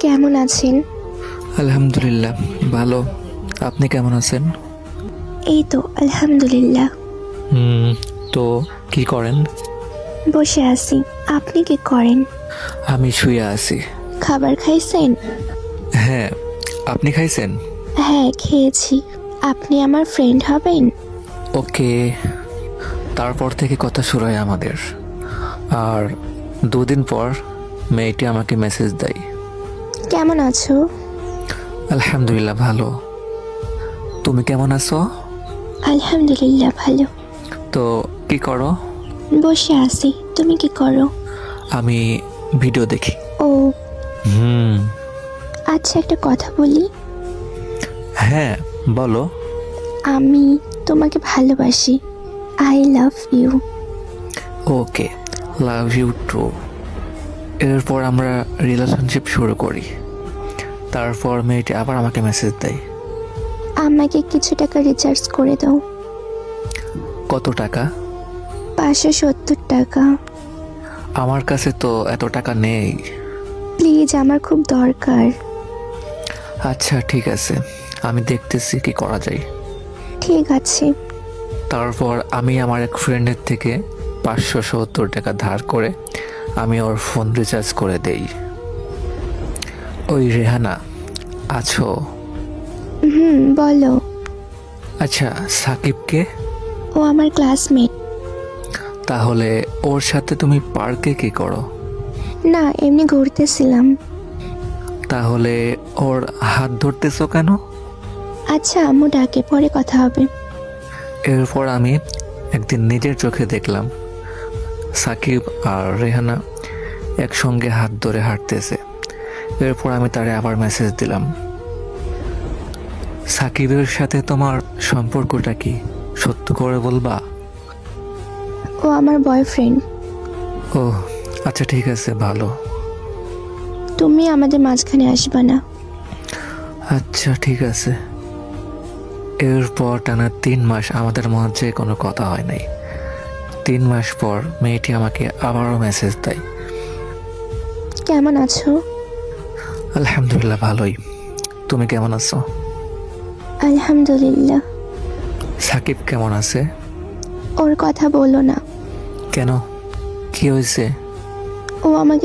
কেমন আছেন? আলহামদুলিল্লাহ ভালো। আপনি কেমন আছেন? এই তো আলহামদুলিল্লাহ। হুম, তো কি করেন? বসে আছি। আপনি কি করেন? আমি শুয়ে আছি। খাবার খাইছেন? হ্যাঁ, আপনি খাইছেন? হ্যাঁ, খেয়েছি। আপনি আমার ফ্রেন্ড হবেন? ওকে। তারপর থেকে কথা শুরু হয় আমাদের। আর 2 দিন পর মেয়েটি আমাকে মেসেজ দেয়। কেমন আছো? আলহামদুলিল্লাহ ভালো। তুমি কেমন আছো? আলহামদুলিল্লাহ ভালো। তো কি করো? বসে আছি। তুমি কি করো? আমি ভিডিও দেখি। ও হুম, আচ্ছা, একটা কথা বলি। হ্যাঁ বলো। আমি তোমাকে ভালোবাসি। I love you. Okay, love you too. এরপর আমরা রিলেশনশিপ শুরু করি। তারপর মেয়েটি আবার আমাকে মেসেজ দেয়। আমাকে কিছু টাকা রিচার্জ করে দাও। কত টাকা? 570 টাকা। আমার কাছে তো এত টাকা নেই। প্লিজ, আমার খুব দরকার। আচ্ছা ঠিক আছে, আমি দেখতেছি কি করা যায়। ঠিক আছে। তারপর আমি আমার এক ফ্রেন্ডের থেকে 570 টাকা ধার করে আমি ওর ফোন রিচার্জ করে দেই। ওই রেহানা, আছো? বলো। আচ্ছা, সাকিবকে? ও আমার ক্লাসমেট। তাহলে ওর সাথে তুমি পার্কে কি করো? না, এমনি ঘুরতেছিলাম। তাহলে ওর হাত ধরতেছো কেন? আচ্ছা, আম্মু ডাকে, পরে কথা হবে। এরপর আমি একদিন নিজের চোখে দেখলাম সাকিব আর রেহানা একসঙ্গে হাত ধরে হাঁটতেছে। এরপর আমি তারে আবার মেসেজ দিলাম, সাকিবের সাথে তোমার সম্পর্কটা কি, সত্য করে বলবা? ও আমার বয়ফ্রেন্ড। ও আচ্ছা ঠিক আছে, ভালো। তুমি আমাদের মাঝখানে আসবা না। আচ্ছা ঠিক আছে। এরপর টানা 3 মাস আমাদের মাঝে কোনো কথা হয় নাই। 3 মাস পর মেয়েটি আমাকে আবারও মেসেজ দেয়। কেমন আছো? আলহামদুলিল্লাহ ভালোই। তুমি কেমন আছো? আলহামদুলিল্লাহ। সাকিব কেমন আছে? ওর কথা বলো না। কেন, কি হয়েছে? ও আমাকে